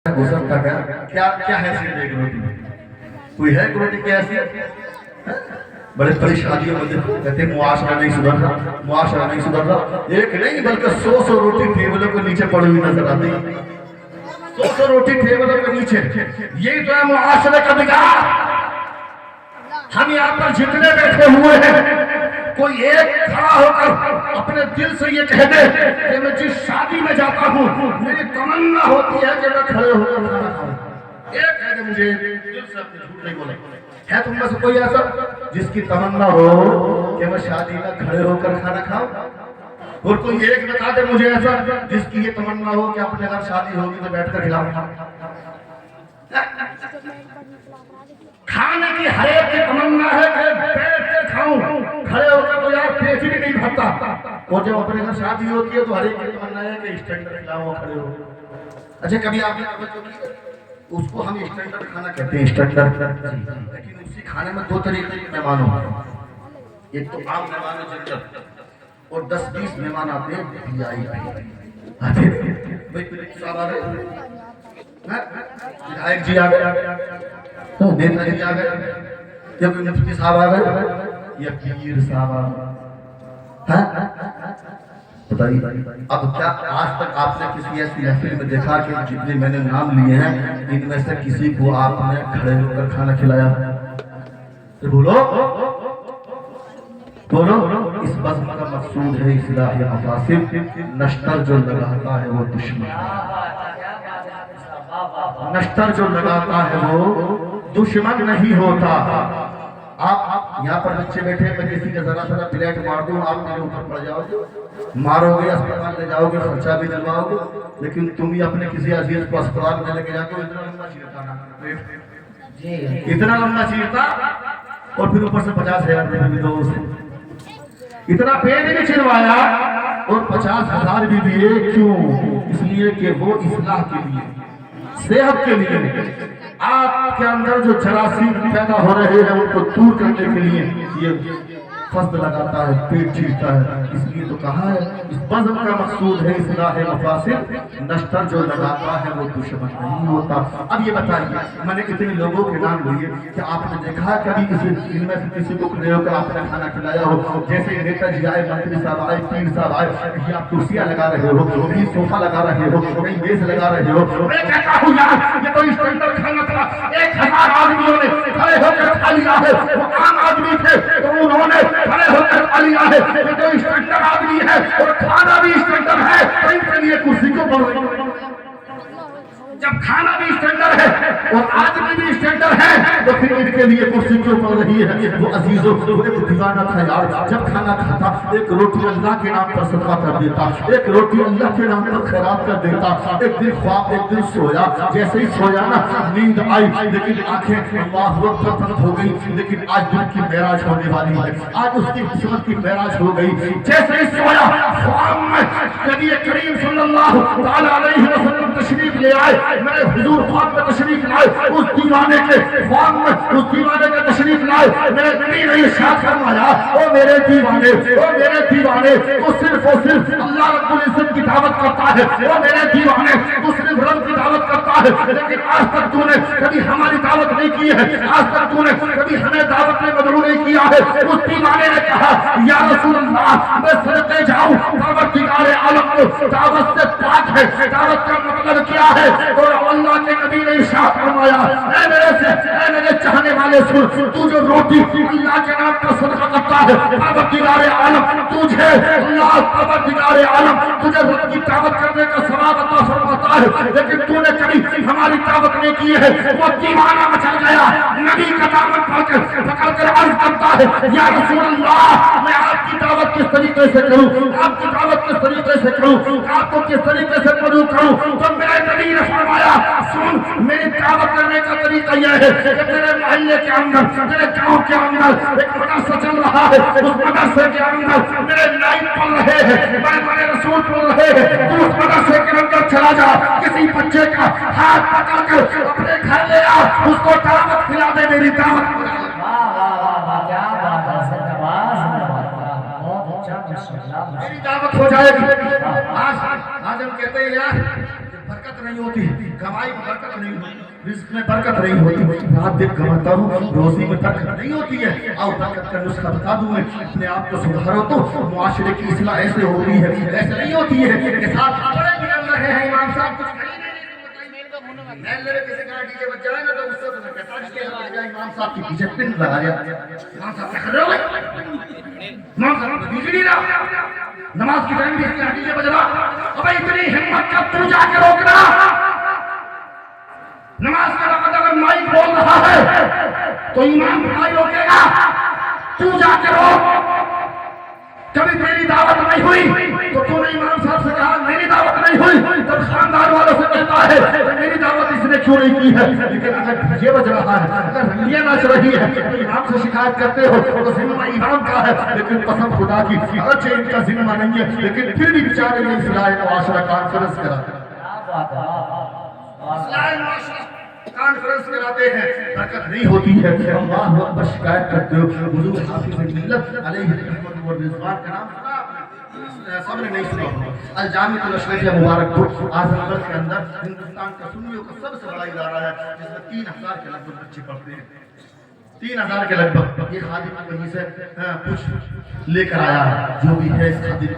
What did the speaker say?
غسل کا کیا کیا حیثیت ہے ایک روٹی میں؟ کوئی ہے روٹی کی حیثیت؟ بڑے بڑی شادیوں میں کہتے ہیں معاشرہ نہیں سدھر رہا، معاشرہ نہیں سدھر رہا. ایک نہیں بلکہ 100 روٹی ٹیبلوں کے نیچے پڑی ہوئی نظر آتی ہے. 100 روٹی ٹیبلوں کے نیچے. یہی تو ہے معاشرے کا بگاڑ. ہم یہاں پر جتنے بیٹھے ہوئے ہیں کوئی ایک کھڑا ہو کر اپنے دل سے یہ کہہ دے کہ میں جس شادی میں جاتا ہوں میری تمنا ہوتی ہے کہ میں کھڑے ہو کر کھانا کھاؤں. ایک کہہ دے مجھے دل سے اپنے جھوٹ نہیں بولے. ہے تم میں سے کوئی ایسا جس کی تمنا ہو کہ میں شادی میں کھڑے ہو کر کھانا کھاؤں؟ اور کوئی ایک بتا دے مجھے ایسا جس کی یہ تمنا ہو کہ اپنے گھر شادی ہوگی تو بیٹھ کر کھلاؤں. کھانے کی ہر ایک کی تمنا ہے کہ بیٹھ کر کھاؤں، کھڑے ہو کر تو یار پیٹ بھی نہیں بھرتا. اور جب اپنے گھر شادی ہوتی ہے تو ہر ایک کی تمنا ہے کہ اسٹینڈرڈ کھلاؤں کھڑے ہو. اچھا کبھی آپ نے اس کو ہم اسٹینڈرڈ کھانا کہتے ہیں اسٹینڈرڈ. لیکن اسی کھانے میں دو طریقے کے مہمان ہوتے ہیں. ایک تو عام مہمان ہے جنرل، اور 10-20 مہمان آتے ہیں وی آئی پی. آتے ہیں بھائی پولیس صاحب آ گئے، ودھائک جی آ گئے، نیتا جی آ گئے، یا کوئی مفتی صاحب آ گئے، یا پیر صاحب آ گئے. بتائیے اب کیا آج تک آپ نے کسی ایسی محفل میں دیکھا کہ جتنے میں نے نام لیے ہیں ان میں سے کسی کو آپ نے کھڑے ہو کر کھانا کھلایا؟ بولو بولو. اس بزم کا مقصود ہے اصلاح مفاسد. نشتر جو لگاتا ہے وہ دشمن، نشتر جو لگاتا ہے وہ دشمن نہیں ہوتا. آپ یہاں پر بچے بیٹھے میں کسی کا ذرا ذرا پلیٹ مار دوں آپ میرے اوپر پڑ جاؤ گے، مارو گے، اسپتال لے جاؤ گے، خرچہ بھی دلواؤ گے. لیکن تم ہی اپنے کسی عزیز کو اسپتال میں لے کے جاتے ہو اتنا لمبا چیرتا نا پیٹ، اتنا لمبا چیرتا، اور پھر اوپر سے 50,000 روپے بھی دو. اتنا پیٹ بھی چروایا اور 50,000 بھی دیے. کیوں؟ اس لیے کہ وہ اصلاح کے لیے، صحت کے لیے، آپ کے اندر جو جراثیم پیدا ہو رہے ہیں ان کو دور کرنے کے لیے یہ فصل لگاتا ہے، پیٹ چیرتا ہے. اس لیے تو کہا ہے اس بزم کا مقصود ہے اصلاح مفاسد. نشتر جو لگاتا ہے وہ دشمن نہیں ہوتا. اب یہ بتائیے میں نے اتنے لوگوں کے نام لیے کہ آپ نے دیکھا کبھی کسی ان میں سے کسی کو کھڑے ہو کر آپ نے کھانا کھلایا ہو؟ جیسے نیتا جی آئے، منتری صاحب آئے، پیر صاحب آئے، یہ آپ کرسیاں لگا رہے ہو، کہیں صوفہ لگا رہے ہو، کہیں میز لگا رہے ہو. میں کہتا ہوں یار یہ تو اسٹینڈرڈ کھانا تھا. 1,000 آدمیوں نے کھڑے ہو کر کھا لیا ہے. وہ عام آدمی تھے تو انہوں نے کھڑے ہو کر کھا لیا ہے. یہ تو اسٹینڈرڈ آدمی ہے اور کھانا بھی اسٹینڈرڈ ہے تو ان کے لیے کرسی کیوں پڑ رہی ہے؟ جب کھانا بھی اسٹینڈرڈ ہے اور آدمی بھی اسٹینڈرڈ ہے تو پھر ان کے لیے کرسی کیوں پڑ رہی ہے؟ وہ عزیزوں ایک دیوانہ تھا یار، جب کھانا کھاتا ایک روٹی اللہ کے نام پر صدقہ کر دیتا، ایک روٹی اللہ کے نام پر خیرات کر دیتا. ایک دن خواب، ایک دن سویا، جیسے ہی سویا نا نیند آئی لیکن آنکھیں اللہ اکبر بند ہو گئی. لیکن آج دن کی معراج ہونے والی ہے، آج اس کی قسمت کی معراج ہو گئی. جیسے ہی سویا خواب میں نبی کریم صلی اللہ تعالی علیہ وسلم تشریف لے آئے. میرے حضور خواب میں تشریف لائے، اس دیوانے کے خواب میں اس دیوانے کے تشریف لائے. میرے نبی نے ارشاد فرمایا او میرے دیوانے، او میرے دیوانے تو صرف اور صرف اللہ رب العزت کی دعوت کرتا ہے. او میرے دیوانے تو صرف رب کی دعوت کرتا ہے، لیکن آج تک تو نے کبھی ہماری دعوت نہیں کی ہے، آج تک تو نے کبھی ہمیں دعوت میں مدعو نہیں کیا ہے. اس دیوانے نے کہا یا رسول اللہ میں صدقے جاؤں، پروردگار عالم دعوت سے پاک ہے، دعوت کا مطلب کیا ہے؟ اور اللہ کے نبی نے ارشاد فرمایا اے میرے چاہنے والے سن، تو جو روٹی اللہ کے نام کا صدقہ کرتا ہے پروردگار عالم تجھے، اللہ پروردگار عالم تجھے رب کی دعوت کرنے کا ثواب عطا فرماتا ہے. لیکن تو نے کبھی ہماری دعوت نہیں کی ہے. وہ دیوانہ مچل گیا، نبی کا دامن پکڑ کر عرض کرتا ہے یا رسول اللہ میں آپ کی دعوت کس طریقے سے کروں، آپ کی دعوت کس طریقے سے کروں، آپ کو کس طریقے سے مدعو کروں؟ تو میرے نبی نے فرمایا سن، میری دعوت کرنے کا طریقہ یہ ہے کہ تیرے محلے کے اندر، تیرے گاؤں کے اندر ایک مدرسہ چل رہا ہے، اس مدرسے کے اندر میرے نائب پڑھ رہے ہیں، میرے رسول پڑھ رہے ہیں. تو اس مدرسے کے اندر چلا جا، کسی بچے کا ہاتھ پکڑ کر اپنے گھر لے آ، اس کو دعوت کھلا دے، میری دعوت میری دعوت ہو جائے گی. آج ہم کہتے ہیں یار برکت نہیں ہوتی، کمائی میں برکت نہیں ہوتی، رزق میں برکت نہیں ہوتی، رات دن کماتا ہوں روزی میں برکت نہیں ہوتی ہے۔ آؤ برکت کا نسخہ بتا دوں میں، اپنے آپ کو سدھارو تو معاشرے کی اصلاح ایسے ہوتی ہے، ایسے نہیں ہوتی ہے کہ ساتھ بڑے بگڑ رہے ہیں امام صاحب کچھ کہیں میں لڑے کسی کا ڈیجے بچ جائے نا تو اس سے تو میں کہتا جس کے ہاتھ جائے امام صاحب کی پیچھے پن لگایا، امام صاحب سے کھڑے ہوئے، امام صاحب بگڑی رہا، نماز کی ٹائم بھی اس کے ڈیجے بج رہا، اب اتنی ہمت کب تو جا کے روکنا، نماز کا وقت اگر مائک بول رہا ہے تو امام بھائی روکے گا، تو جا کے روک، کبھی تیری دعوت نہیں ہوئی تو تو نے امام صاحب سے کہا میری دعوت نہیں ہوئی، تب خاندان والوں سے کہتا ہے میری دعوت اس نے کیوں نہیں کی ہے، لیکن اگر ڈیجے بج رہا ہے، اگر رنگیاں ناچ رہی ہے تو امام سے شکایت کرتے ہو تو ذمہ امام کا ہے، لیکن قسم خدا کی اگرچہ ان کا ذمہ نہیں ہے لیکن پھر بھی بیچارے نے اصلاح معاشرہ کانفرنس کرا، اصلاح معاشرہ کانفرنس کراتے ہیں، برکت نہیں ہوتی ہے، اللہ اکبر شکایت کرتے ہو، حضور حافظ ملت علیہ الرحمت والرضوان کا نام سنا آپ نے؟ سب نے نہیں سنا۔ الجامعۃ الاشرفیہ مبارک پور اعظم گڑھ کے اندر ہندوستان کا سنیوں کا سب سے بڑا ادارہ ہے جس میں 3000 کے لگ بھگ بچے پڑھتے ہیں، 3000 کے لگ بھگ۔ یہ خادم کہیں سے کچھ لے کر آیا ہے جو بھی ہے اس خادم کے